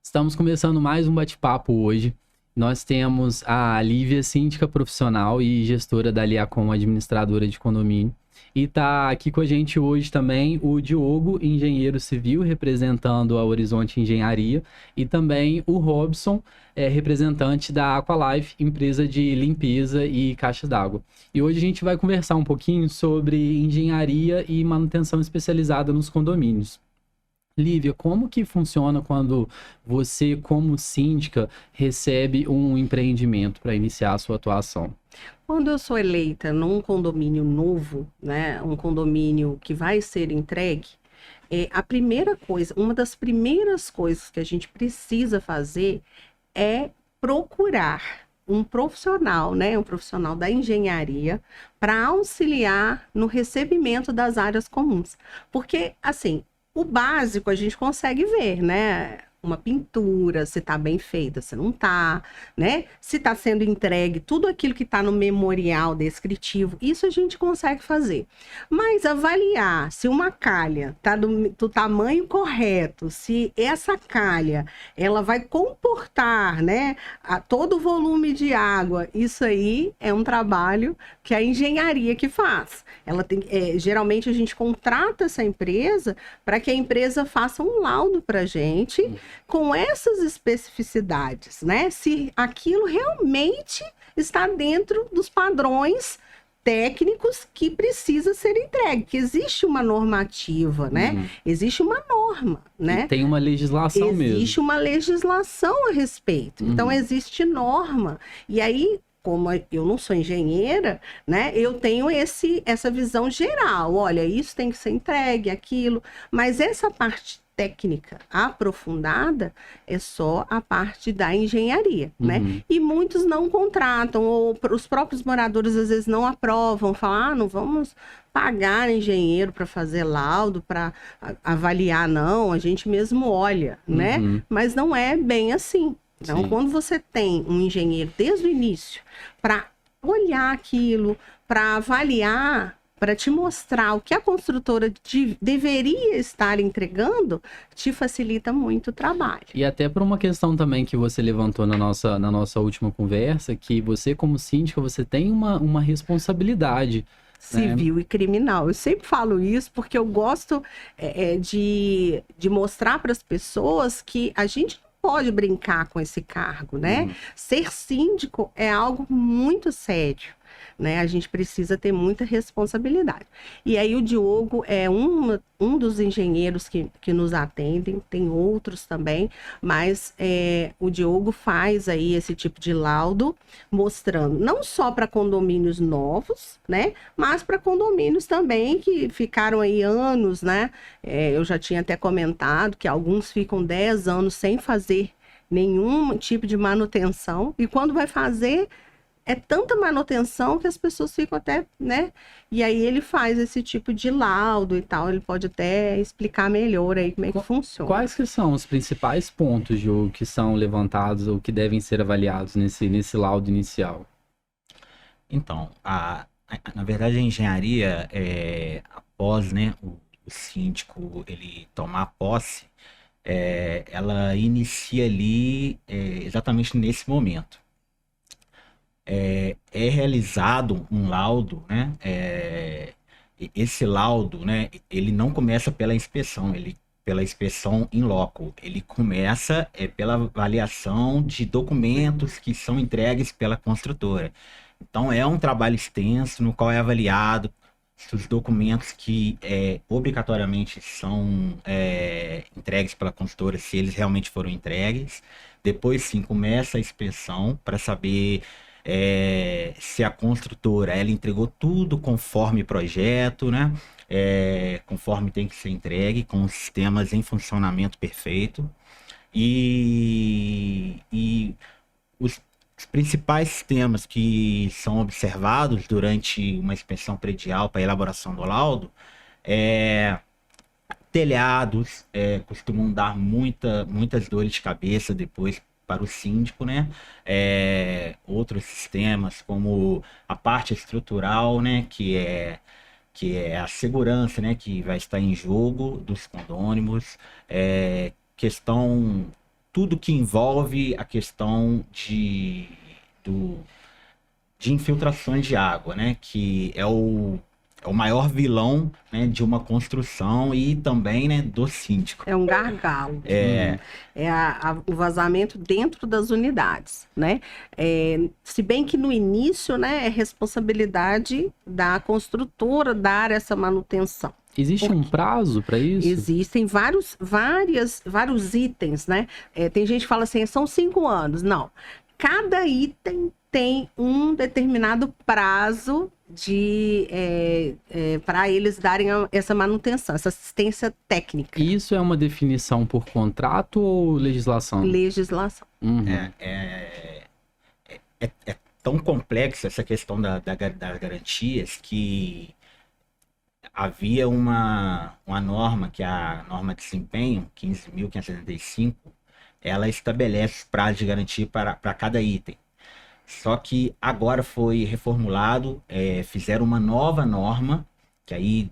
Estamos começando mais um bate-papo hoje. Nós temos a Lívia, síndica profissional e gestora da Liacom, administradora de condomínio. E está aqui com a gente hoje também o Diogo, engenheiro civil, representando a Horizonte Engenharia, e também o Robson, representante da Aqualife, empresa de limpeza e caixa d'água. E hoje a gente vai conversar um pouquinho sobre engenharia e manutenção especializada nos condomínios. Lívia, como que funciona quando você, como síndica, recebe um empreendimento para iniciar a sua atuação? Quando eu sou eleita num condomínio novo, né, um condomínio que vai ser entregue, a primeira coisa, uma das primeiras coisas que a gente precisa fazer é procurar um profissional, né, um profissional da engenharia, para auxiliar no recebimento das áreas comuns. Porque, assim, o básico a gente consegue ver, né? Uma pintura, se está bem feita, se não está, né? Se está sendo entregue tudo aquilo que está no memorial descritivo, isso a gente consegue fazer. Mas avaliar se uma calha está do tamanho correto, se essa calha ela vai comportar, né, todo o volume de água, isso aí é um trabalho que a engenharia que faz. Ela tem, geralmente a gente contrata essa empresa para que a empresa faça um laudo para a gente com essas especificidades, né? Se aquilo realmente está dentro dos padrões técnicos que precisa ser entregue, que existe uma normativa, né? Existe uma norma, né? E tem uma legislação mesmo. Existe uma legislação a respeito. Então, existe norma. E aí, como eu não sou engenheira, né, eu tenho essa visão geral. Olha, isso tem que ser entregue, aquilo. Mas essa parte técnica aprofundada é só a parte da engenharia, né? E muitos não contratam, ou os próprios moradores às vezes não aprovam, falam, não vamos pagar engenheiro para fazer laudo, para avaliar, não, a gente mesmo olha, né? Mas não é bem assim. Então, quando você tem um engenheiro desde o início para olhar aquilo, para avaliar, para te mostrar o que a construtora deveria estar entregando, te facilita muito o trabalho. E até por uma questão também que você levantou na nossa última conversa, que você, como síndica, você tem uma responsabilidade Civil e criminal. Eu sempre falo isso porque eu gosto de mostrar para as pessoas que a gente pode brincar com esse cargo, né? Ser síndico é algo muito sério, né? A gente precisa ter muita responsabilidade. E aí o Diogo é um dos engenheiros que nos atendem, tem outros também, mas o Diogo faz aí esse tipo de laudo, mostrando não só para condomínios novos, né? Mas para condomínios também que ficaram aí anos, né? Eu já tinha até comentado que alguns ficam 10 anos sem fazer nenhum tipo de manutenção, e quando vai fazer, é tanta manutenção que as pessoas ficam até, né? E aí ele faz esse tipo de laudo e tal, ele pode até explicar melhor aí como é que funciona. Quais que são os principais pontos, Diogo, que são levantados ou que devem ser avaliados nesse laudo inicial? Então, na verdade, a engenharia, após, né, o síndico ele tomar posse, ela inicia ali exatamente nesse momento. É realizado um laudo, né? Esse laudo, né, ele não começa pela inspeção, pela inspeção in loco. Ele começa pela avaliação de documentos que são entregues pela construtora. Então, é um trabalho extenso no qual é avaliado os documentos que obrigatoriamente são entregues pela construtora, se eles realmente foram entregues. Depois, sim, começa a inspeção para saber se a construtora ela entregou tudo conforme projeto, né? Conforme tem que ser entregue, com os sistemas em funcionamento perfeito. E os principais sistemas que são observados durante uma inspeção predial para a elaboração do laudo telhados, costumam dar muitas dores de cabeça depois para o síndico, né? Outros sistemas, como a parte estrutural, né? Que é a segurança, né? Que vai estar em jogo dos condôminos, questão tudo que envolve a questão de infiltrações de água, né? Que é o maior vilão, né, de uma construção e também, né, do síndico. É um gargalo. É o vazamento dentro das unidades, né? Se bem que no início, né, é responsabilidade da construtora dar essa manutenção. Existe um prazo para isso? Existem vários itens, né? Tem gente que fala assim, são 5 anos. Não. Cada item tem um determinado prazo para eles darem essa manutenção, essa assistência técnica. Isso é uma definição por contrato ou legislação? Legislação. Uhum. É tão complexa essa questão das garantias que havia uma norma, que é a norma de desempenho, 15.575, ela estabelece prazo de garantia para cada item. Só que agora foi reformulado, fizeram uma nova norma, que aí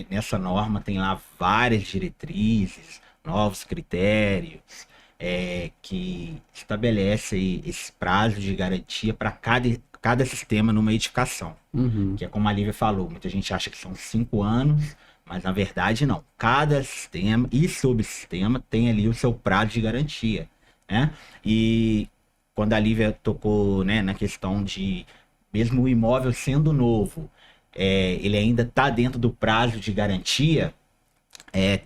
nessa norma tem lá várias diretrizes, novos critérios, que estabelece aí esse prazo de garantia para cada sistema numa edificação. Uhum. Que é como a Lívia falou, muita gente acha que são 5 anos, mas na verdade não. Cada sistema e subsistema tem ali o seu prazo de garantia, né? E quando a Lívia tocou, né, na questão de, mesmo o imóvel sendo novo, ele ainda está dentro do prazo de garantia,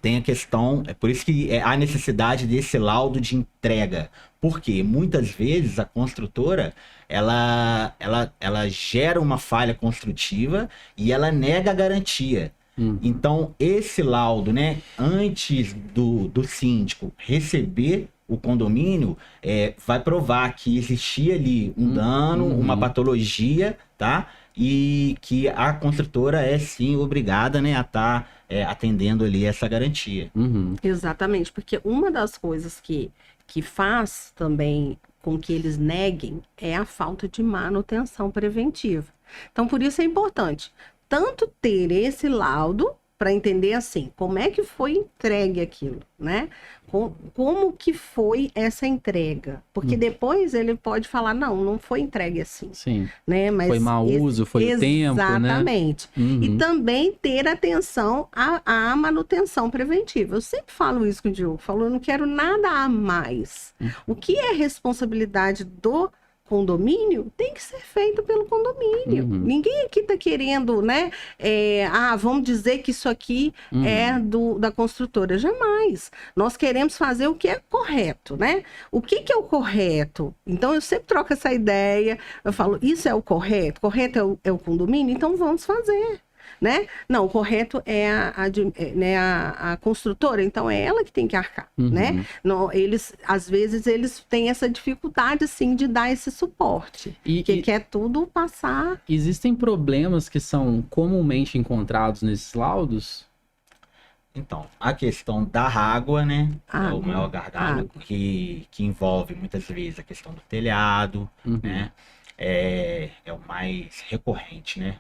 tem a questão, é por isso que há necessidade desse laudo de entrega. Porque muitas vezes a construtora, ela gera uma falha construtiva e ela nega a garantia. Então, esse laudo, né, antes do síndico receber o condomínio, vai provar que existia ali um dano, uma patologia, tá? E que a construtora é sim obrigada, né, a estar atendendo ali essa garantia. Uhum. Exatamente, porque uma das coisas que faz também com que eles neguem é a falta de manutenção preventiva. Então, por isso é importante tanto ter esse laudo para entender assim, como é que foi entregue aquilo, né? Como que foi essa entrega? Porque depois ele pode falar, não foi entregue assim. Sim. Né? Mas foi mau uso, foi o tempo, né? Exatamente. Uhum. E também ter atenção à manutenção preventiva. Eu sempre falo isso com o Diogo, eu não quero nada a mais. O que é responsabilidade do condomínio tem que ser feito pelo condomínio. Uhum. Ninguém aqui está querendo, né? Vamos dizer que isso aqui é da construtora. Jamais. Nós queremos fazer o que é correto, né? O que é o correto? Então, eu sempre troco essa ideia. Eu falo, isso é o correto? Correto é o condomínio? Então, vamos fazer. Né? Não, o correto é a construtora, então é ela que tem que arcar, né? Não, às vezes, eles têm essa dificuldade, assim, de dar esse suporte, que quer tudo passar. Existem problemas que são comumente encontrados nesses laudos? Então, a questão da água, né? Água, é o maior gargalo que envolve muitas vezes a questão do telhado, né? É o mais recorrente, né?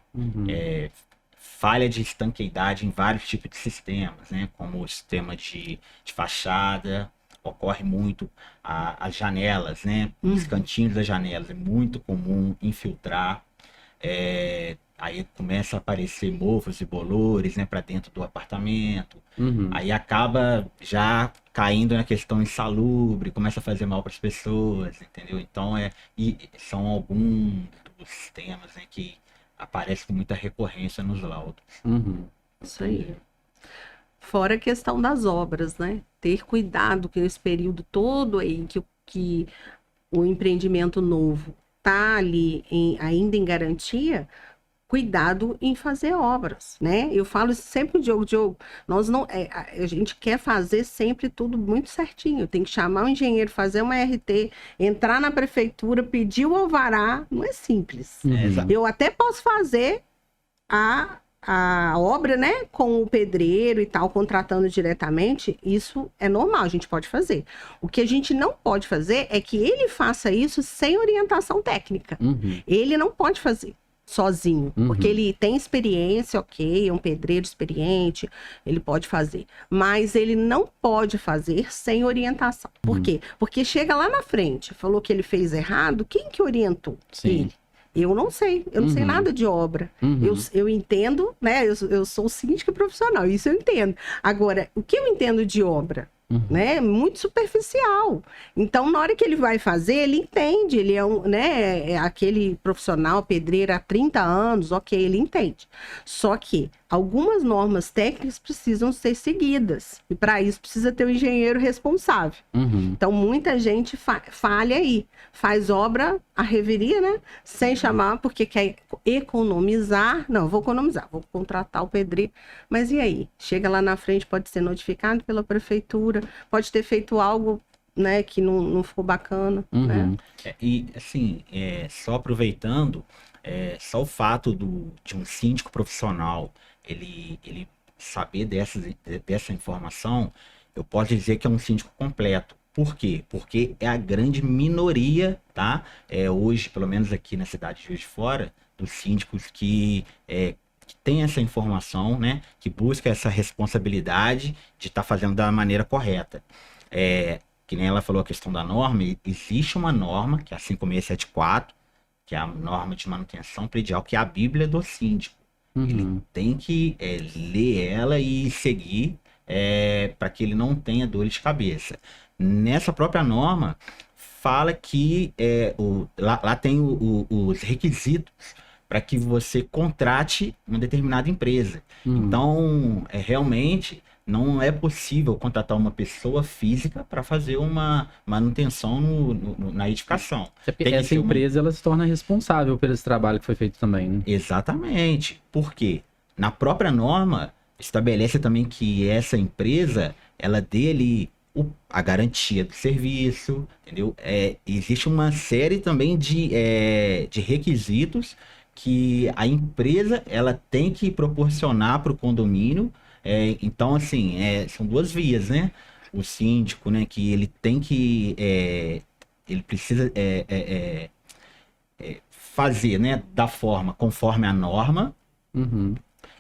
Falha de estanqueidade em vários tipos de sistemas, né? Como o sistema de fachada, ocorre muito as janelas, né? Os cantinhos das janelas, é muito comum infiltrar. Aí começa a aparecer mofos e bolores, né, para dentro do apartamento. Aí acaba já caindo na questão insalubre, começa a fazer mal para as pessoas, entendeu? Então, são alguns dos sistemas, né, que aparece com muita recorrência nos laudos. Isso aí. Fora a questão das obras, né? Ter cuidado que nesse período todo aí que o empreendimento novo tá ali ainda em garantia, cuidado em fazer obras, né? Eu falo isso sempre, Diogo, nós não, a gente quer fazer sempre tudo muito certinho, tem que chamar o engenheiro, fazer uma RT, entrar na prefeitura, pedir o alvará, não é simples. Eu até posso fazer a obra, né, com o pedreiro e tal, contratando diretamente, isso é normal, a gente pode fazer. O que a gente não pode fazer é que ele faça isso sem orientação técnica. Ele não pode fazer. sozinho, porque ele tem experiência, ok, é um pedreiro experiente, ele pode fazer, mas ele não pode fazer sem orientação. Por quê? Porque chega lá na frente, falou que ele fez errado, quem que orientou? Sim. Ele. Eu não sei nada de obra. Eu entendo, né? Eu sou síndica profissional, isso eu entendo. Agora, o que eu entendo de obra? Né? Muito superficial. Então, na hora que ele vai fazer, ele entende. Ele é aquele profissional, pedreiro há 30 anos, ok, ele entende. Só que algumas normas técnicas precisam ser seguidas. E para isso precisa ter um engenheiro responsável. Então, muita gente falha aí. Faz obra, a reveria, né? Sem chamar, porque quer economizar. Não, vou economizar, vou contratar o pedreiro. Mas e aí? Chega lá na frente, pode ser notificado pela prefeitura, pode ter feito algo, né, que não ficou bacana, né? E, assim, só aproveitando, só o fato de um síndico profissional, ele saber dessa informação, eu posso dizer que é um síndico completo. Por quê? Porque é a grande minoria, tá? Hoje, pelo menos aqui na cidade de Juiz de Fora, dos síndicos que tem essa informação, né? Que busca essa responsabilidade de estar fazendo da maneira correta. Que nem ela falou a questão da norma, existe uma norma, que é a 5674, que é a norma de manutenção predial, que é a Bíblia do síndico. Ele tem que ler ela e seguir para que ele não tenha dor de cabeça. Nessa própria norma, fala que lá tem os requisitos para que você contrate uma determinada empresa. Então, realmente, não é possível contratar uma pessoa física para fazer uma manutenção na edificação. Essa empresa ela se torna responsável pelo esse trabalho que foi feito também, né? Exatamente. Por quê? Na própria norma, estabelece também que essa empresa, ela dê ali a garantia do serviço, entendeu? Existe uma série também de requisitos que a empresa ela tem que proporcionar para o condomínio. Então, assim, são duas vias, né? O síndico, né, que ele tem que... ele precisa fazer, né, da forma conforme a norma.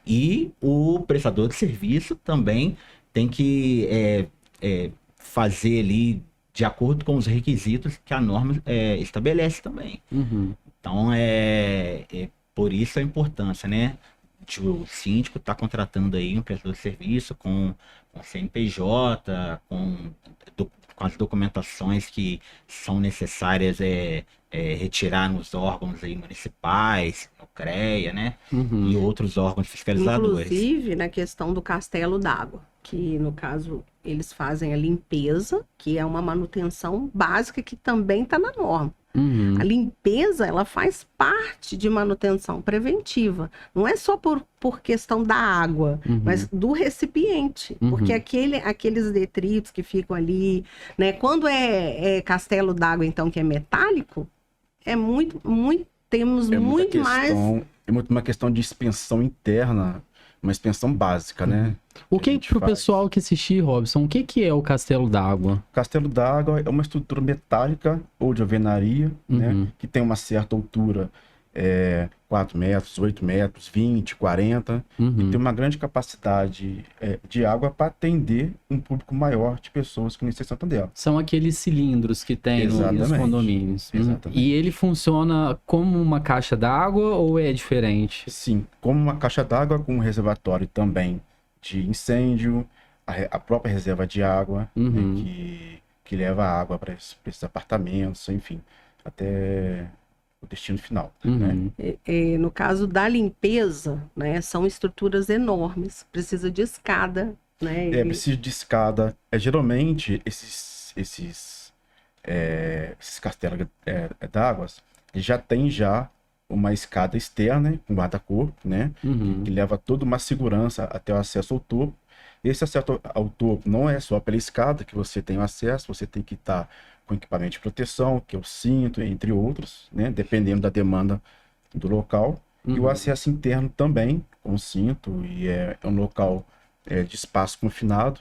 E o prestador de serviço também tem que fazer ali de acordo com os requisitos que a norma estabelece também. Então, por isso a importância, né, de o síndico estar contratando aí um prestador de serviço com CNPJ, com as documentações que são necessárias retirar nos órgãos aí municipais, no CREA, né, e outros órgãos fiscalizadores. Inclusive, na questão do castelo d'água, que no caso eles fazem a limpeza, que é uma manutenção básica que também está na norma. A limpeza, ela faz parte de manutenção preventiva. Não é só por questão da água, mas do recipiente. Porque aqueles detritos que ficam ali, né? Quando é castelo d'água, então, que é metálico, temos muito mais... É muito uma questão de expensão interna, uma expensão básica, né? O que pro pessoal que assistir, Robson, o que é o castelo d'água? Castelo d'água é uma estrutura metálica ou de alvenaria, né? Que tem uma certa altura, 4 metros, 8 metros, 20, 40, e tem uma grande capacidade de água para atender um público maior de pessoas com necessidade dela. São aqueles cilindros que tem nos condomínios. E ele funciona como uma caixa d'água ou é diferente? Sim, como uma caixa d'água com um reservatório também de incêndio, a própria reserva de água, né, que leva água para esses apartamentos, enfim, até o destino final. Né? No caso da limpeza, né, são estruturas enormes, precisa de escada. Né, precisa de escada. Geralmente, esses castelos d'água já tem uma escada externa com guarda-corpo, né? Que leva toda uma segurança até o acesso ao topo. Esse acesso ao topo não é só pela escada que você tem o acesso, você tem que estar com equipamento de proteção, que é o cinto, entre outros, né? Dependendo da demanda do local. E o acesso interno também, com o cinto, e é um local de espaço confinado,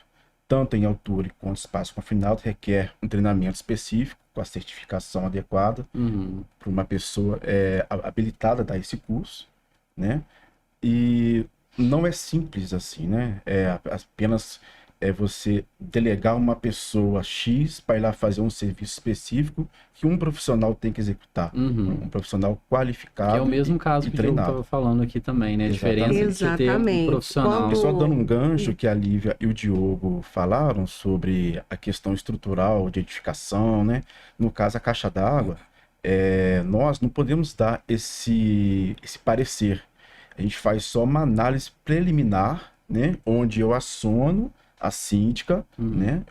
tanto em altura quanto espaço confinado, requer um treinamento específico. com a certificação adequada para uma pessoa habilitada a dar esse curso, né? E não é simples assim, né? É apenas você delegar uma pessoa X para ir lá fazer um serviço específico que um profissional tem que executar. Um profissional qualificado. Que é o mesmo caso que o Diogo estava falando aqui também, né? A diferença de você ter um profissional. E só dando um gancho que a Lívia e o Diogo falaram sobre a questão estrutural de edificação, né? No caso, a caixa d'água, nós não podemos dar esse parecer. A gente faz só uma análise preliminar, né? Onde eu aciono a síndica, né?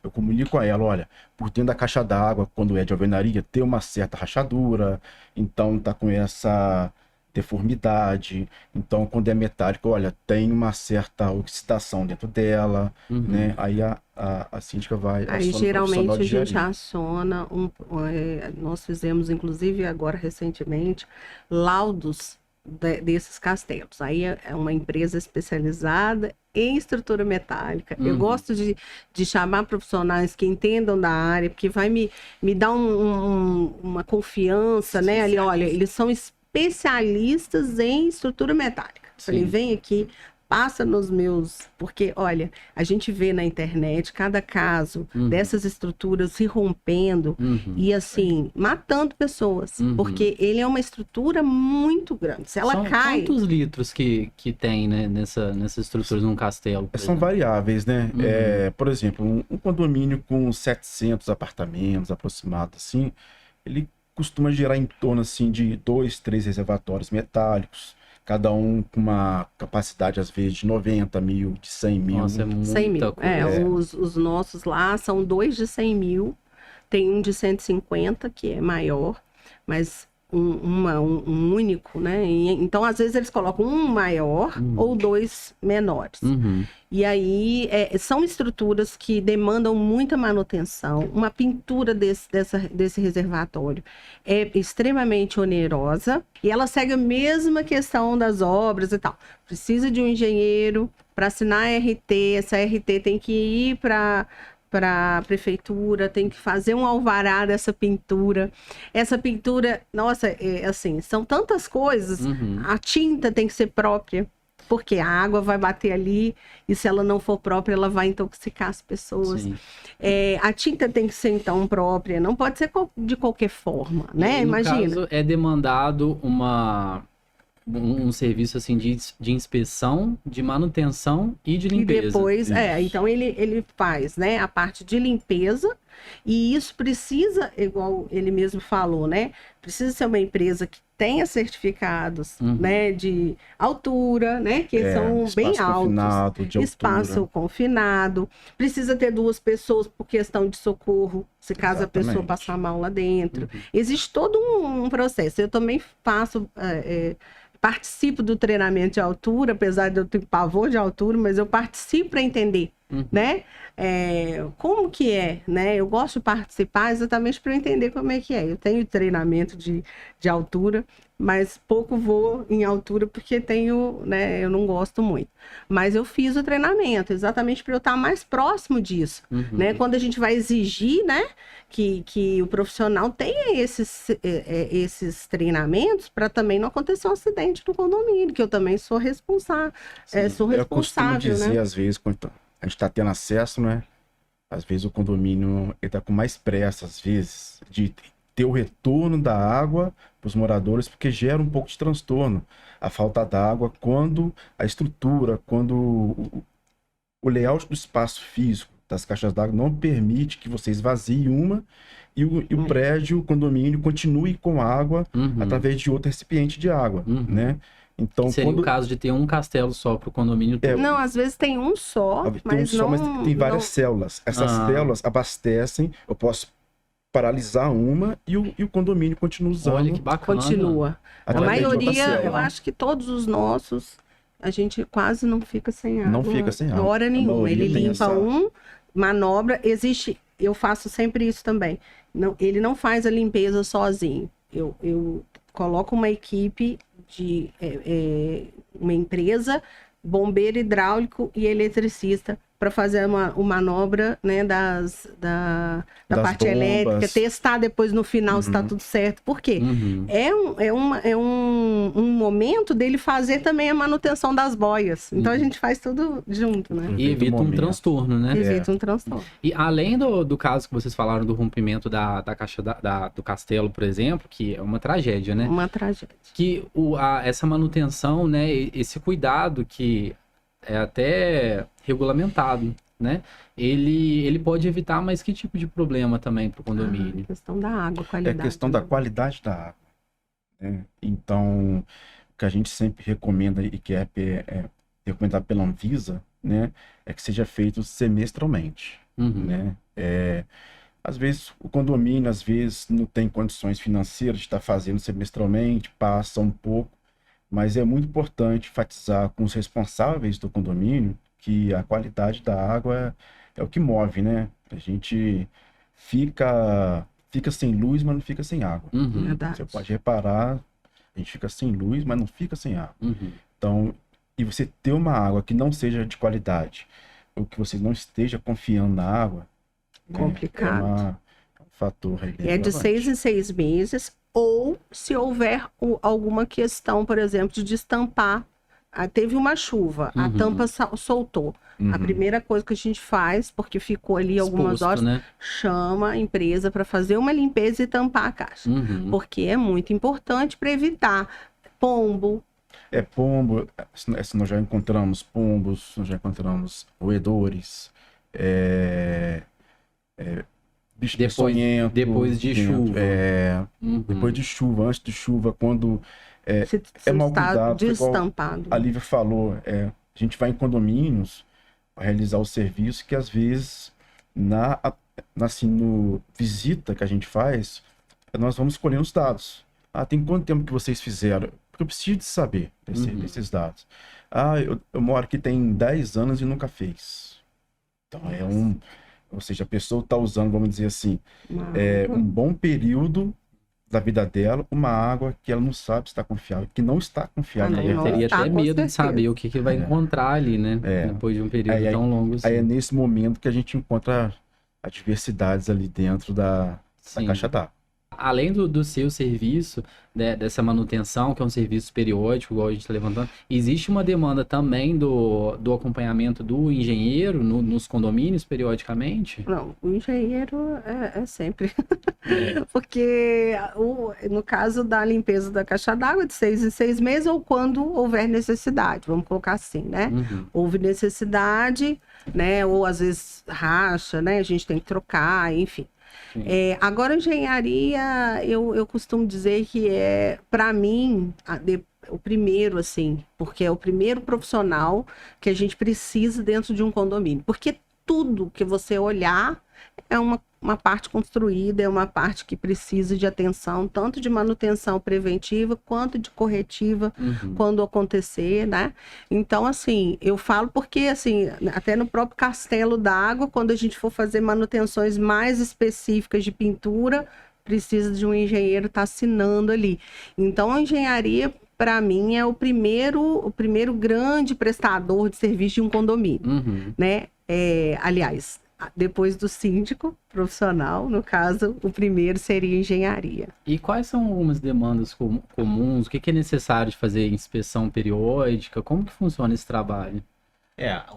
Eu comunico a ela, olha, por dentro da caixa d'água, quando é de alvenaria, tem uma certa rachadura, então tá com essa deformidade, então quando é metálico, olha, tem uma certa oxidação dentro dela, né? Aí a síndica vai... Aí geralmente a gente aciona, nós fizemos inclusive agora recentemente, laudos desses castelos. Aí é uma empresa especializada em estrutura metálica. Eu gosto de chamar profissionais que entendam da área, porque vai me dar uma confiança, né? Ali, olha, eles são especialistas em estrutura metálica. Falei, vem aqui, passa nos meus... Porque, olha, a gente vê na internet cada caso dessas estruturas se rompendo e, assim, matando pessoas. Porque ele é uma estrutura muito grande. Se ela cai... Quantos litros que tem, né, nessas estruturas num castelo? São variáveis, né? Por exemplo, um condomínio com 700 apartamentos aproximado, assim, ele costuma gerar em torno, assim, de 2, 3 reservatórios metálicos, cada um com uma capacidade, às vezes, de 90 mil, de 100 mil. Nossa, é muita 100 mil. coisa. Os nossos lá são 2 de 100 mil, tem um de 150, que é maior, mas um único, né? Então, às vezes, eles colocam um maior ou 2 menores. E aí, são estruturas que demandam muita manutenção. Uma pintura desse reservatório é extremamente onerosa e ela segue a mesma questão das obras e tal. Precisa de um engenheiro para assinar a RT, essa RT tem que ir para a prefeitura, tem que fazer um alvará dessa pintura. Essa pintura, nossa, assim, são tantas coisas. A tinta tem que ser própria, porque a água vai bater ali e se ela não for própria, ela vai intoxicar as pessoas. A tinta tem que ser, então, própria, não pode ser de qualquer forma, né? E, imagina. No caso, é demandado um serviço assim de inspeção, de manutenção e de limpeza. E depois, então ele faz, né, a parte de limpeza, e isso precisa, igual ele mesmo falou, né, precisa ser uma empresa que tenha certificados, né, de altura, né, que são bem altos, espaço confinado, precisa ter 2 pessoas por questão de socorro, se caso a pessoa passar mal lá dentro. Existe todo um processo. Eu também faço... participo do treinamento de altura, apesar de eu ter pavor de altura, mas eu participo para entender, né? Como que é, né? Eu gosto de participar exatamente para entender como é que é. Eu tenho treinamento de altura, mas pouco vou em altura porque tenho, né? Eu não gosto muito. Mas eu fiz o treinamento exatamente para eu estar mais próximo disso, né? Quando a gente vai exigir, né? Que o profissional tenha esses treinamentos para também não acontecer um acidente no condomínio, que eu também sou responsável. Eu costumo dizer, às vezes, quando a gente está tendo acesso, né? Às vezes o condomínio está com mais pressa, às vezes, de ter o retorno da água para os moradores, porque gera um pouco de transtorno. A falta d'água, quando a estrutura, quando o layout do espaço físico das caixas d'água não permite que você esvazie uma e o prédio, o condomínio, continue com água através de outro recipiente de água, né? Então, seria o caso de ter um castelo só para o condomínio todo. Não, às vezes tem um só, mas tem várias células. Essas células abastecem, eu posso paralisar uma e o condomínio continua usando. Olha que bacana. Continua. A maioria, eu acho que todos os nossos, a gente quase não fica sem água. Não fica sem água. Hora nenhuma. Ele limpa manobra. Existe, eu faço sempre isso também. Não, ele não faz a limpeza sozinho. Eu coloco uma equipe de uma empresa, bombeiro hidráulico e eletricista para fazer uma manobra, né, da Das parte bombas. elétrica, testar depois no final se está tudo certo. Por quê? Uhum. É um momento dele fazer também a manutenção das boias. Então a gente faz tudo junto, né? E evita um momento. transtorno, né? Evita um transtorno. E além do caso que vocês falaram do rompimento da caixa do castelo, por exemplo, que é uma tragédia, né? Uma tragédia. Que essa manutenção, né, esse cuidado que é até regulamentado, né? Ele pode evitar mais que tipo de problema também para o condomínio? A questão da água, É qualidade. a questão da qualidade da água, né? Então, o que a gente sempre recomenda e que é recomendado pela Anvisa, né, é que seja feito semestralmente, Uhum. né? Às vezes o condomínio, às vezes não tem condições financeiras de estar fazendo semestralmente, passa um pouco, mas é muito importante enfatizar com os responsáveis do condomínio que a qualidade da água é o que move, né? A gente fica sem luz, mas não fica sem água. Uhum. Verdade. Você pode reparar, a gente fica sem luz, mas não fica sem água. Uhum. Então, e você ter uma água que não seja de qualidade, ou que você não esteja confiando na água, né, Complicado. é um fator aí bem É de relevante. 6 em 6 meses, ou se houver alguma questão, por exemplo, de destampar. Teve uma chuva, a Uhum. tampa soltou. A Uhum. primeira coisa que a gente faz, porque ficou ali algumas Exposto, horas, né? chama a empresa para fazer uma limpeza e tampar a caixa. Uhum. Porque é muito importante para evitar pombo. Pombo, nós já encontramos pombos, nós já encontramos roedores, bicho peçonhento depois de dentro, chuva. Uhum. depois de chuva, antes de chuva, quando Se mau está cuidado, igual destampado. a Lívia falou, a gente vai em condomínios para realizar o serviço que às vezes no visita que a gente faz, nós vamos escolhendo os dados. Tem quanto tempo que vocês fizeram? Porque eu preciso de saber desses dados. Eu moro aqui tem 10 anos e nunca fez. Então ou seja, a pessoa está usando, vamos dizer assim, um bom período da vida dela, uma água que ela não sabe se está confiável, que não está confiável. não, Eu não teria tá, até com medo de certeza. saber o que vai encontrar ali, né? Depois de um período tão longo assim. Aí é nesse momento que a gente encontra adversidades ali dentro da Sim. caixa d'água. Além do seu serviço, né, dessa manutenção, que é um serviço periódico, igual a gente está levantando, existe uma demanda também do acompanhamento do engenheiro nos condomínios, periodicamente? Não, o engenheiro é sempre. Porque no caso da limpeza da caixa d'água, de 6 em 6 meses, ou quando houver necessidade, vamos colocar assim, né? Uhum. Houve necessidade, né? Ou às vezes racha, né? A gente tem que trocar, enfim. Agora, engenharia, eu costumo dizer que para mim, o primeiro, assim, porque é o primeiro profissional que a gente precisa dentro de um condomínio. Porque tudo que você olhar é uma parte construída, é uma parte que precisa de atenção, tanto de manutenção preventiva quanto de corretiva, quando acontecer, né? Então, assim, eu falo porque, assim, até no próprio castelo d'água, quando a gente for fazer manutenções mais específicas de pintura, precisa de um engenheiro estar assinando ali. Então, a engenharia, para mim, é o primeiro grande prestador de serviço de um condomínio, né? Aliás, depois do síndico profissional, no caso, o primeiro seria engenharia. E quais são algumas demandas comuns? O que é necessário de fazer inspeção periódica? Como que funciona esse trabalho?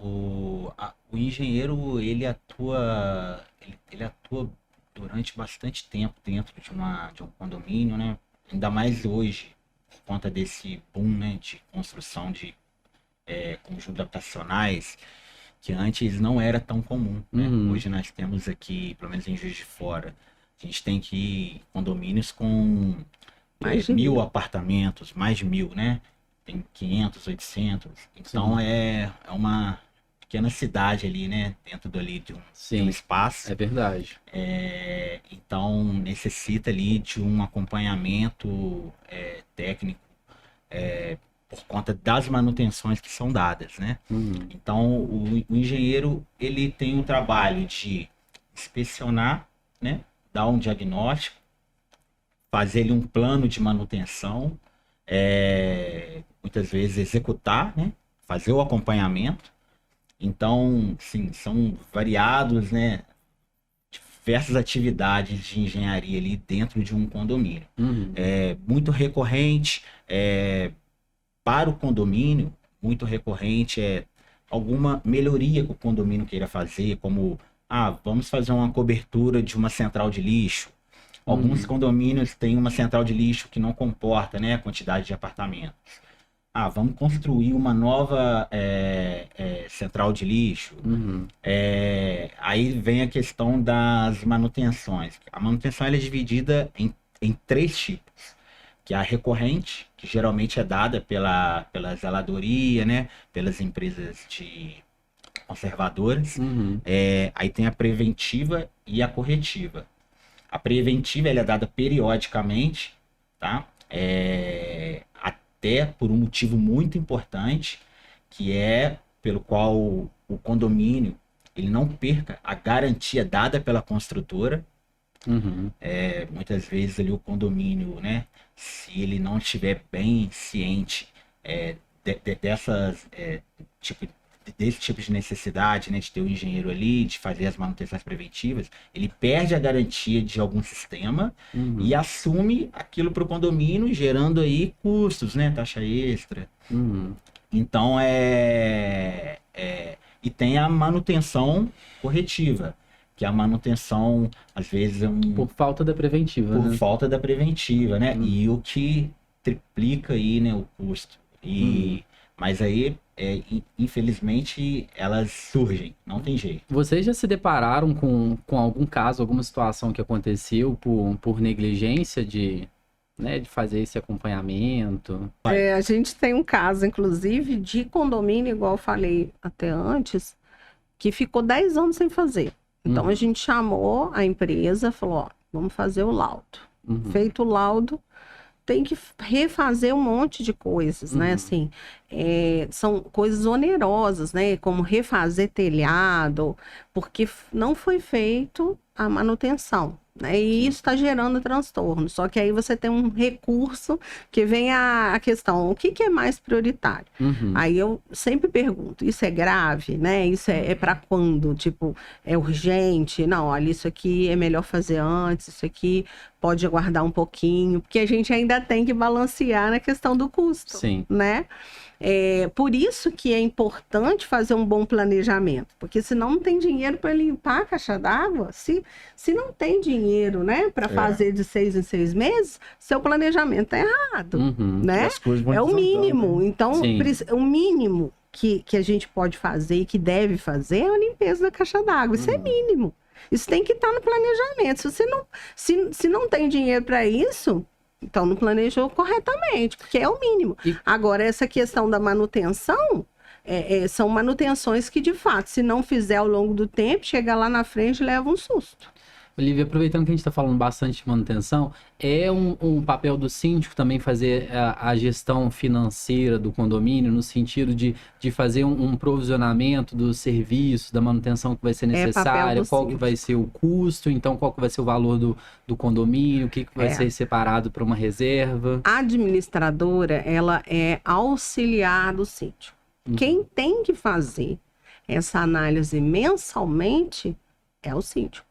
O engenheiro, ele atua durante bastante tempo dentro de um condomínio, né? Ainda mais hoje, por conta desse boom, né, de construção de conjuntos habitacionais, que antes não era tão comum, né? Hoje nós temos aqui, pelo menos em Juiz de Fora, a gente tem aqui condomínios com Mais de 1.000 apartamentos, mais de 1.000, né? Tem 500, 800. Então é uma pequena cidade ali, né? Dentro dali de um espaço. É verdade. Então necessita ali de um acompanhamento técnico por conta das manutenções que são dadas, né? Então, o engenheiro, ele tem um trabalho de inspecionar, né? Dar um diagnóstico, fazer ele um plano de manutenção, muitas vezes executar, né? Fazer o acompanhamento Então, sim, são variados, né, diversas atividades de engenharia ali dentro de um condomínio. É muito recorrente, para o condomínio, muito recorrente alguma melhoria que o condomínio queira fazer, como, vamos fazer uma cobertura de uma central de lixo. Alguns condomínios têm uma central de lixo que não comporta, né, a quantidade de apartamentos. Vamos construir uma nova central de lixo. Aí vem a questão das manutenções. A manutenção ela é dividida em 3 tipos. Que é a recorrente, que geralmente é dada pela zeladoria, né, pelas empresas de conservadoras. Aí tem a preventiva e a corretiva. A preventiva ela é dada periodicamente, tá? Até por um motivo muito importante, que é pelo qual o condomínio ele não perca a garantia dada pela construtora. Muitas vezes ali o condomínio, né, se ele não estiver bem ciente desse tipo de necessidade, né, de ter o engenheiro ali, de fazer as manutenções preventivas, ele perde a garantia de algum sistema e assume aquilo para o condomínio, gerando aí custos, né, taxa extra. Então, e tem a manutenção corretiva, que a manutenção, às vezes, por falta da preventiva, por né? falta da preventiva, né? E o que triplica aí, né, o custo. Mas aí, infelizmente, elas surgem, não tem jeito. Vocês já se depararam com algum caso, alguma situação que aconteceu por negligência de fazer esse acompanhamento? A gente tem um caso, inclusive, de condomínio, igual eu falei até antes, que ficou 10 anos sem fazer. Então, a gente chamou a empresa, falou, vamos fazer o laudo. Feito o laudo, tem que refazer um monte de coisas, né? Assim, são coisas onerosas, né? Como refazer telhado, porque não foi feito a manutenção, né? E isso está gerando transtorno. Só que aí você tem um recurso que vem a questão, o que é mais prioritário? Aí eu sempre pergunto, isso é grave, né? Isso é para quando? Tipo, é urgente? Não, olha, isso aqui é melhor fazer antes, isso aqui pode aguardar um pouquinho, porque a gente ainda tem que balancear na questão do custo, Sim. né? Por isso que é importante fazer um bom planejamento, porque senão não tem dinheiro para limpar a caixa d'água. Se não tem dinheiro, né, para fazer de 6 em 6 meses, seu planejamento é errado, né? É o mínimo. Então, o mínimo que a gente pode fazer e que deve fazer é a limpeza da caixa d'água. Isso é mínimo. Isso tem que estar no planejamento. Se não tem dinheiro para isso, então não planejou corretamente, porque é o mínimo. Agora, essa questão da manutenção, são manutenções que, de fato, se não fizer ao longo do tempo, chega lá na frente e leva um susto. Olivia, aproveitando que a gente está falando bastante de manutenção, é um papel do síndico também fazer a gestão financeira do condomínio, no sentido de fazer um provisionamento dos serviços, da manutenção que vai ser necessária, qual que vai ser o custo, então qual que vai ser o valor do condomínio, o que vai ser separado para uma reserva. A administradora, ela é auxiliar do síndico. Quem tem que fazer essa análise mensalmente é o síndico.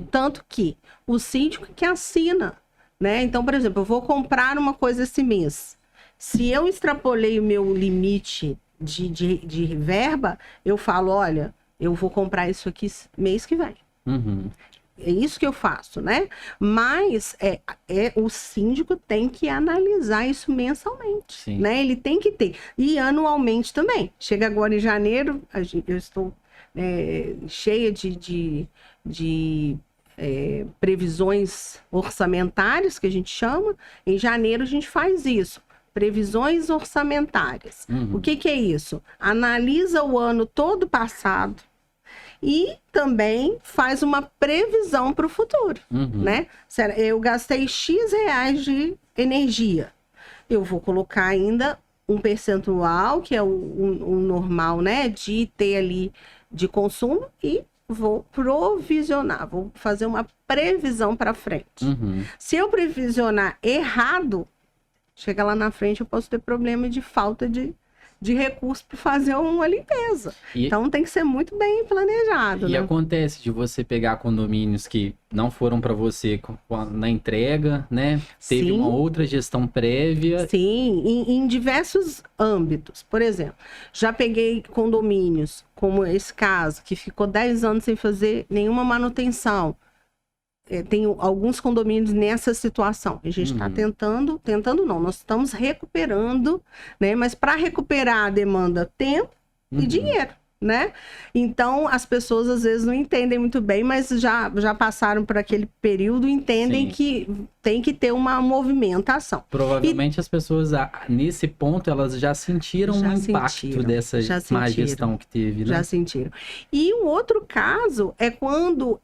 Tanto que o síndico que assina, né? Então, por exemplo, eu vou comprar uma coisa esse mês. Se eu extrapolei o meu limite de verba, eu falo, olha, eu vou comprar isso aqui mês que vem. É isso que eu faço, né? Mas o síndico tem que analisar isso mensalmente, né? Ele tem que ter. E anualmente também. Chega agora em janeiro, eu estou cheia de previsões orçamentárias, que a gente chama. Em janeiro a gente faz isso. Previsões orçamentárias. O que é isso? Analisa o ano todo passado e também faz uma previsão para o futuro, né? Eu gastei X reais de energia. Eu vou colocar ainda um percentual, que é o normal, né? De ter ali de consumo, e vou provisionar, vou fazer uma previsão para frente. Se eu previsionar errado, chega lá na frente, eu posso ter problema de falta de de recursos para fazer uma limpeza. E, Então tem que ser muito bem planejado, e né? acontece de você pegar condomínios que não foram para você na entrega, né? Teve Sim. uma outra gestão prévia. Sim, em diversos âmbitos. Por exemplo, já peguei condomínios, como esse caso, que ficou 10 anos sem fazer nenhuma manutenção. Tem alguns condomínios nessa situação. A gente está tentando não, nós estamos recuperando, né? Mas para recuperar demanda tempo e dinheiro, né? Então, as pessoas às vezes não entendem muito bem, mas já passaram por aquele período e entendem Sim. que tem que ter uma movimentação. Provavelmente as pessoas, nesse ponto, elas já sentiram Já um impacto sentiram, dessa já má sentiram. gestão que teve, né? Já sentiram. E um outro caso é quando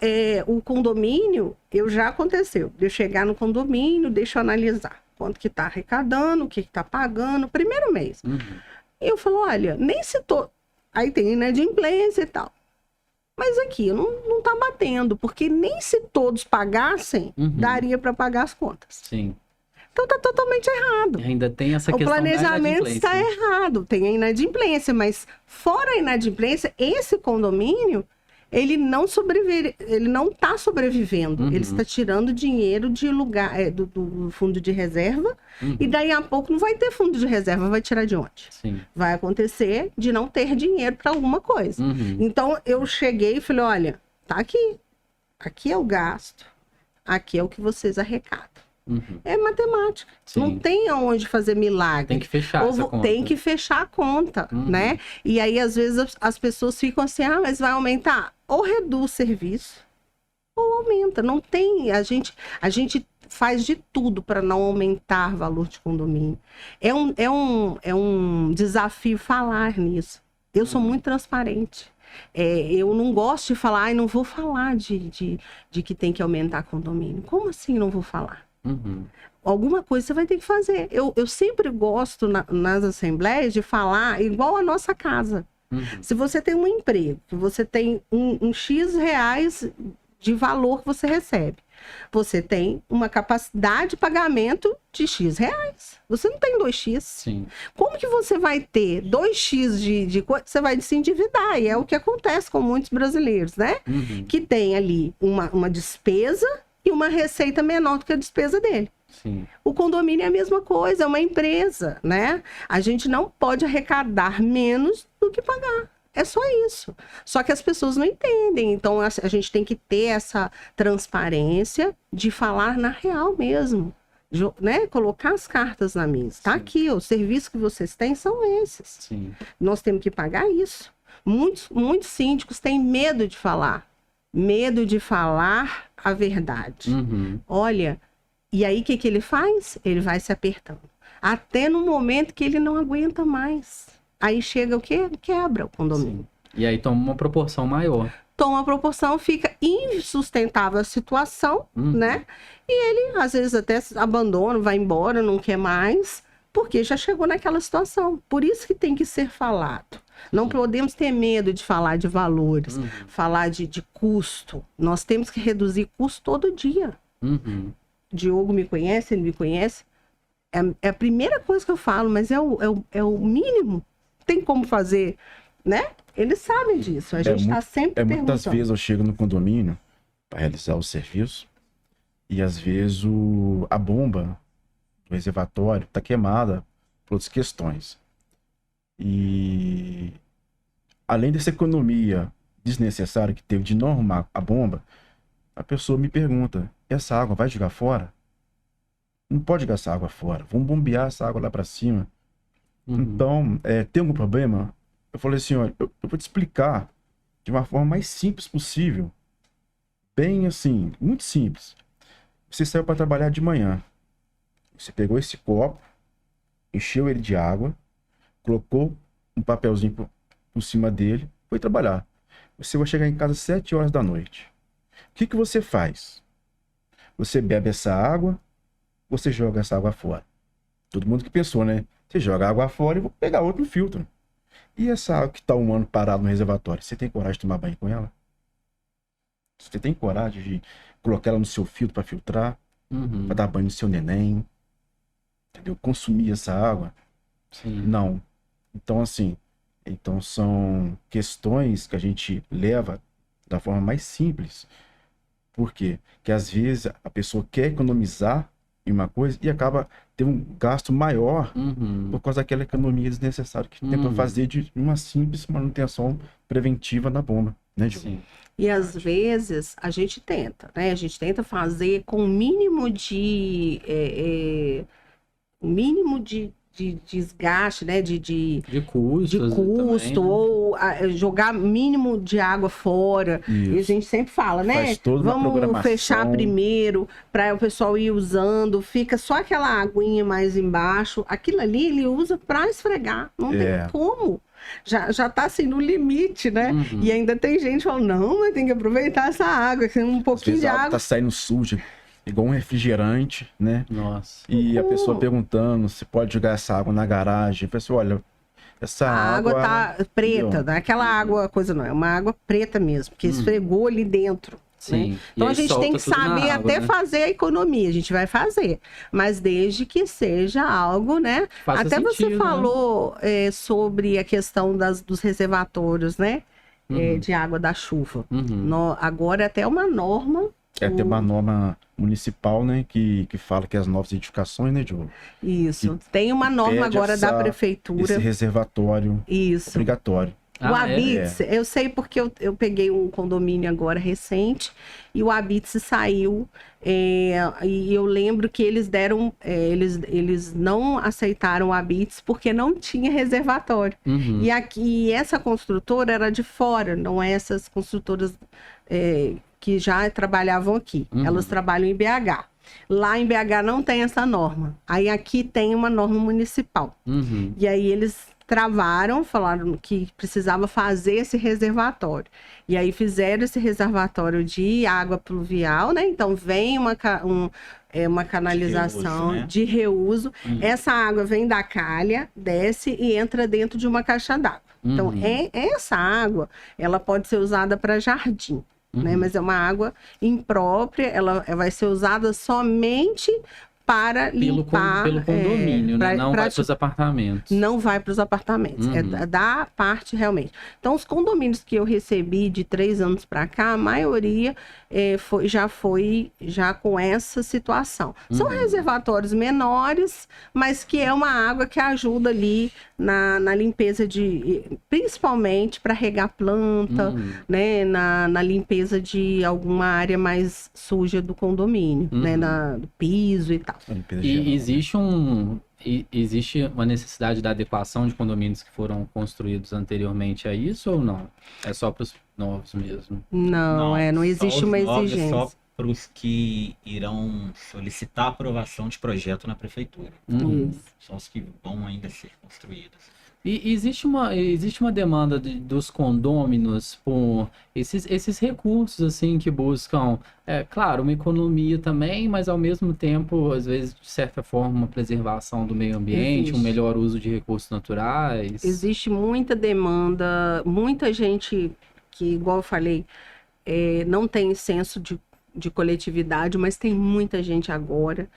o condomínio, já aconteceu, de eu chegar no condomínio, deixa eu analisar quanto que está arrecadando, o que está pagando, primeiro mês. E eu falo, olha, nem se aí tem inadimplência e tal. Mas aqui não tá batendo, porque nem se todos pagassem, daria para pagar as contas. Sim. Então tá totalmente errado. E ainda tem essa O questão da planejamento inadimplência, está né? errado, tem a inadimplência, mas fora a inadimplência, esse condomínio, ele não está sobrevivendo, ele está tirando dinheiro de lugar do fundo de reserva, e daí a pouco não vai ter fundo de reserva, vai tirar de onde? Sim. Vai acontecer de não ter dinheiro para alguma coisa. Então eu cheguei e falei, olha, tá aqui é o gasto, aqui é o que vocês arrecadam. É matemática. Sim. Não tem aonde fazer milagre. Tem que fechar essa conta. Tem que fechar a conta, né? E aí, às vezes, as pessoas ficam assim, mas vai aumentar. Ou reduz o serviço, ou aumenta. Não tem... A gente faz de tudo para não aumentar o valor de condomínio. É um desafio falar nisso. Eu sou muito transparente. Eu não gosto de falar, não vou falar de que tem que aumentar condomínio. Como assim não vou falar? Alguma coisa você vai ter que fazer. Eu sempre gosto nas assembleias de falar igual a nossa casa. Se você tem um emprego, que você tem um X reais de valor que você recebe, você tem uma capacidade de pagamento de X reais. Você não tem 2X. Sim. Como que você vai ter 2X de coisa? Você vai se endividar. E é o que acontece com muitos brasileiros, né? Que tem ali uma despesa e uma receita menor do que a despesa dele. Sim. O condomínio é a mesma coisa, é uma empresa, né? A gente não pode arrecadar menos do que pagar. É só isso. Só que as pessoas não entendem. Então, a gente tem que ter essa transparência de falar na real mesmo. Né? Colocar as cartas na mesa. Tá aqui, os serviços que vocês têm são esses. Sim. Nós temos que pagar isso. Muitos síndicos têm medo de falar. Medo de falar a verdade. Olha, e aí o que ele faz? Ele vai se apertando. Até no momento que ele não aguenta mais. Aí chega o quê? Quebra o condomínio. Sim. E aí toma uma proporção maior. Toma uma proporção, fica insustentável a situação, né? E ele, às vezes, até abandona, vai embora, não quer mais, porque já chegou naquela situação. Por isso que tem que ser falado. Não podemos ter medo de falar de valores, falar de custo. Nós temos que reduzir custo todo dia. Diogo me conhece, ele me conhece. É a primeira coisa que eu falo, mas é o mínimo. Tem como fazer, né? Eles sabem disso. A gente está sempre perguntando. Muitas vezes eu chego no condomínio para realizar o serviço e às vezes a bomba do reservatório está queimada por outras questões. E além dessa economia desnecessária que teve de não arrumar a bomba, a pessoa me pergunta, essa água vai jogar fora? Não pode jogar essa água fora. Vamos bombear essa água lá para cima. Então, tem algum problema? Eu falei assim, olha, eu vou te explicar de uma forma mais simples possível. Bem assim, muito simples. Você saiu para trabalhar de manhã. Você pegou esse copo, encheu ele de água, colocou um papelzinho por cima dele, foi trabalhar. Você vai chegar em casa às 7 horas da noite. O que você faz? Você bebe essa água, você joga essa água fora. Todo mundo que pensou, né? Você joga a água fora e vou pegar outro filtro. E essa água que está um ano parada no reservatório, você tem coragem de tomar banho com ela? Você tem coragem de colocar ela no seu filtro para filtrar? Para dar banho no seu neném? Entendeu? Consumir essa água? Sim. Não. Então, assim, então são questões que a gente leva da forma mais simples. Por quê? Porque às vezes a pessoa quer economizar em uma coisa e acaba tendo um gasto maior por causa daquela economia desnecessária que tem para fazer de uma simples manutenção preventiva na bomba, né, Gil? Sim. E às vezes a gente tenta, né? A gente tenta fazer com o mínimo de desgaste, né? De custos custo, também, né? ou jogar mínimo de água fora. E a Isso. gente sempre fala, né? Faz toda uma Vamos programação. fechar primeiro para o pessoal ir usando. Fica só aquela aguinha mais embaixo. Aquilo ali ele usa para esfregar. Não tem como. Já tá assim no limite, né? E ainda tem gente falando, não, mas tem que aproveitar essa água, tem um Às pouquinho vezes de a água água. tá saindo suja, igual um refrigerante, né? Nossa. E a pessoa perguntando se pode jogar essa água na garagem. A pessoa, olha, essa A água tá preta, entendeu? não é aquela água, coisa não, é uma água preta mesmo, porque esfregou ali dentro. Sim. Né? E Então aí a gente solta tem que tudo na saber água, até né? fazer a economia, a gente vai fazer, mas desde que seja algo, né? Faça Até você sentido, né? falou sobre a questão dos reservatórios, né? De água da chuva. Agora até uma norma. Tem uma norma municipal, né, que fala que as novas edificações, né, Diogo? Isso. Tem uma norma pede agora da esse prefeitura. reservatório Isso. obrigatório. O Habits, eu sei porque eu peguei um condomínio agora recente e o Habits saiu e eu lembro que eles deram, eles não aceitaram o Habits porque não tinha reservatório. E aqui essa construtora era de fora, não é essas construtoras que já trabalhavam aqui. Elas trabalham em BH. Lá em BH não tem essa norma. Aí aqui tem uma norma municipal. E aí eles travaram, falaram que precisava fazer esse reservatório. E aí fizeram esse reservatório de água pluvial, né? Então vem uma canalização de reuso. Essa água vem da calha, desce e entra dentro de uma caixa d'água. Então essa água, ela pode ser usada para jardim. Né? Mas é uma água imprópria, ela vai ser usada somente para limpar... Pelo condomínio, né? Não vai para os apartamentos. Não vai para os apartamentos, é da parte realmente. Então, os condomínios que eu recebi de 3 anos para cá, a maioria já foi com essa situação. São reservatórios menores, mas que é uma água que ajuda ali na limpeza principalmente para regar planta, né? Na limpeza de alguma área mais suja do condomínio, né? Do piso e tal. E existe uma necessidade da adequação de condomínios que foram construídos anteriormente a isso ou não? É só para os novos mesmo? Não existe uma exigência. Só para os que irão solicitar aprovação de projeto na prefeitura. São os que vão ainda ser construídos. E existe uma demanda dos condôminos por esses recursos assim que buscam, claro, uma economia também, mas ao mesmo tempo, às vezes, de certa forma, uma preservação do meio ambiente, um melhor uso de recursos naturais. Existe muita demanda, muita gente que, igual eu falei, não tem senso de coletividade, mas tem muita gente agora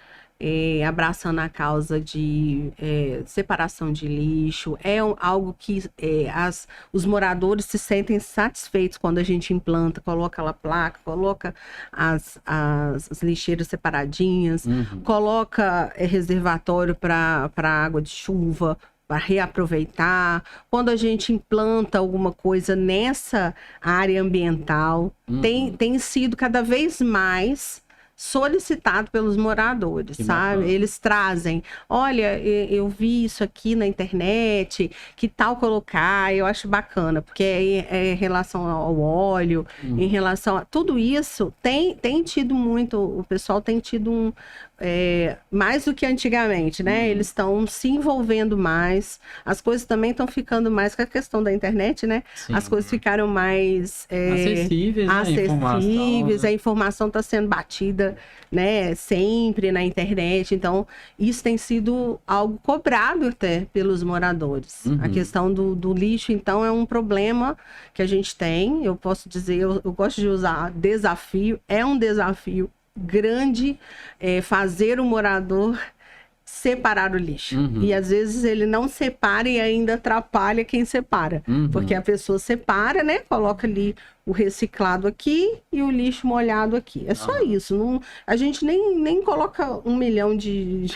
abraçando a causa de separação de lixo. Algo que os moradores se sentem satisfeitos quando a gente implanta, coloca lá a placa, coloca as lixeiras separadinhas, coloca reservatório para água de chuva, para reaproveitar. Quando a gente implanta alguma coisa nessa área ambiental, tem sido cada vez mais solicitado pelos moradores, sabe? Eles trazem, olha, eu vi isso aqui na internet, que tal colocar? Eu acho bacana, porque em relação ao óleo, em relação a tudo isso, tem tido muito, o pessoal tem tido mais do que antigamente, né? Eles estão se envolvendo mais, as coisas também estão ficando mais, com a questão da internet, né? Sim. As coisas ficaram mais acessíveis, né? A informação está sendo batida, né? Sempre na internet, então isso tem sido algo cobrado até pelos moradores. A questão do lixo, então, é um problema que a gente tem, eu posso dizer, eu gosto de usar desafio, é um desafio grande fazer o morador separar o lixo. Uhum. E às vezes ele não separa e ainda atrapalha quem separa. Uhum. Porque a pessoa separa, né? Coloca ali o reciclado aqui e o lixo molhado aqui. É só isso. Não, a gente nem coloca 1 milhão de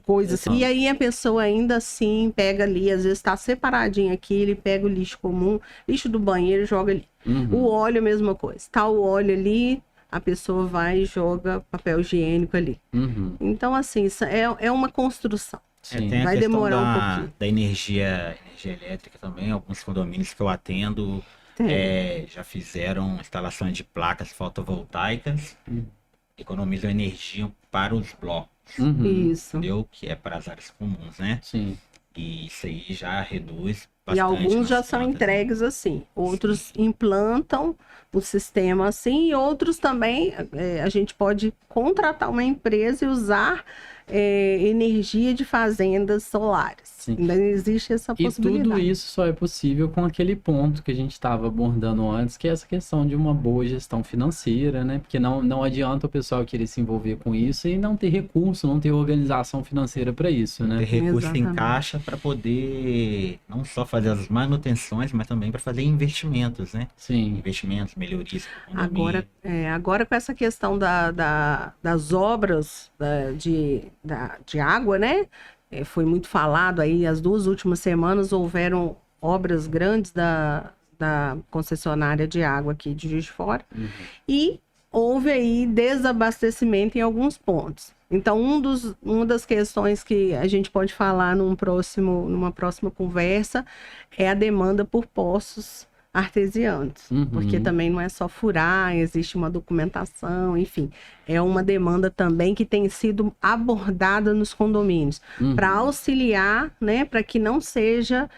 coisas. Exato. E aí a pessoa ainda assim pega ali, às vezes tá separadinho aqui, ele pega o lixo comum, lixo do banheiro e joga ali. Uhum. O óleo, a mesma coisa. Tá o óleo ali, a pessoa vai e joga papel higiênico ali. Uhum. Então, assim, isso é uma construção. Sim. Tem a Vai questão demorar um pouquinho. da energia elétrica também. Alguns condomínios que eu atendo já fizeram instalações de placas fotovoltaicas, economizam energia para os blocos, Uhum. Isso. entendeu? Que é para as áreas comuns, né? Sim. E isso aí já reduz E bastante. alguns já nas são contas, né? entregues assim. Outros implantam o sistema assim. E outros também, a gente pode contratar uma empresa e usar energia de fazendas solares. Sim. Ainda existe essa E possibilidade. tudo isso só é possível com aquele ponto que a gente estava abordando antes, que é essa questão de uma boa gestão financeira, né? Porque não adianta o pessoal querer se envolver com isso e não ter recurso, não ter organização financeira para isso, Ter né? recurso em Exatamente. caixa para poder não só fazer as manutenções, mas também para fazer investimentos, né? Sim. Investimentos, melhorias para o condomínio. Agora com essa questão das obras de água, né? Foi muito falado aí, as 2 últimas semanas houveram obras grandes da concessionária de água aqui de Juiz de Fora. Uhum. E houve aí desabastecimento em alguns pontos. Então, uma das questões que a gente pode falar numa próxima conversa é a demanda por poços artesianos. Uhum. Porque também não é só furar, existe uma documentação, enfim. É uma demanda também que tem sido abordada nos condomínios para auxiliar, né, para que não seja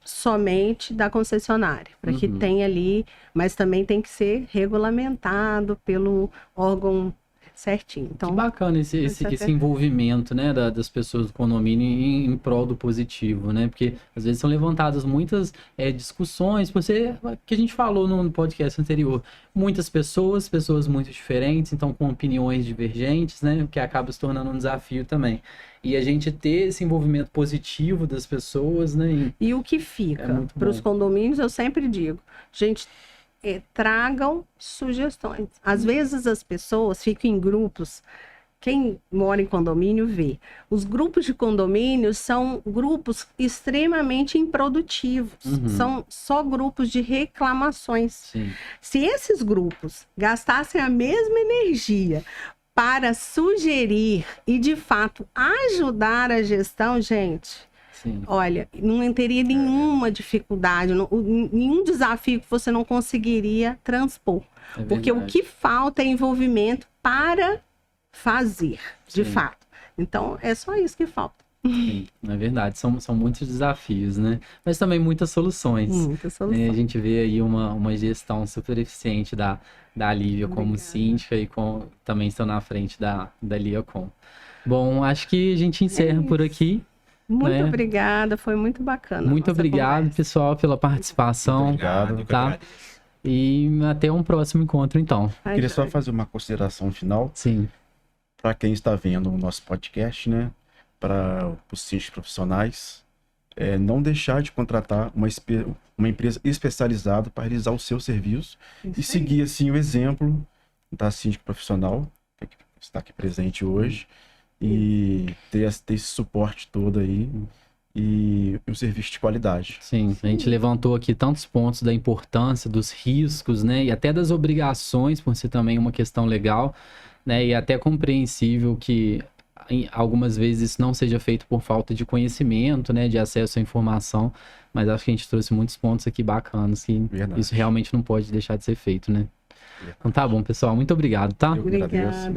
somente da concessionária, para que tenha ali, mas também tem que ser regulamentado pelo órgão certinho. Então, Que bacana esse envolvimento, né, das pessoas do condomínio em prol do positivo, né? Porque às vezes são levantadas muitas discussões, que a gente falou no podcast anterior, muitas pessoas muito diferentes, então com opiniões divergentes, né? O que acaba se tornando um desafio também. E a gente ter esse envolvimento positivo das pessoas, né? E o que fica para os condomínios, eu sempre digo, gente, tragam sugestões. Às vezes as pessoas ficam em grupos, quem mora em condomínio vê. Os grupos de condomínio são grupos extremamente improdutivos. São só grupos de reclamações. Sim. Se esses grupos gastassem a mesma energia para sugerir e, de fato, ajudar a gestão, gente... Sim. Olha, não teria nenhuma dificuldade, nenhum desafio que você não conseguiria transpor. Porque o que falta é envolvimento para fazer, de fato. Então, é só isso que falta. Sim, é verdade. São muitos desafios, né? Mas também muitas soluções. Muitas soluções. A gente vê aí uma gestão super eficiente da Lívia como síndica e também estão na frente da Liacom. Bom, acho que a gente encerra por aqui. Muito obrigada, foi muito bacana. Muito obrigado, conversa. pessoal, pela participação. Obrigado, tá? E até um próximo encontro, então. Queria só fazer uma consideração final. Sim. Para quem está vendo o nosso podcast, né? Para os síndicos profissionais, não deixar de contratar uma empresa especializada para realizar o seu serviço e seguir assim o exemplo da síndica profissional que está aqui presente hoje. E ter esse suporte todo aí e um serviço de qualidade. Sim, a gente levantou aqui tantos pontos da importância, dos riscos, né? E até das obrigações, por ser também uma questão legal, né? E até compreensível que algumas vezes isso não seja feito por falta de conhecimento, né? De acesso à informação, mas acho que a gente trouxe muitos pontos aqui bacanas que isso realmente não pode deixar de ser feito, né? Então tá bom, pessoal. Muito obrigado, tá? Eu que agradeço. Obrigada.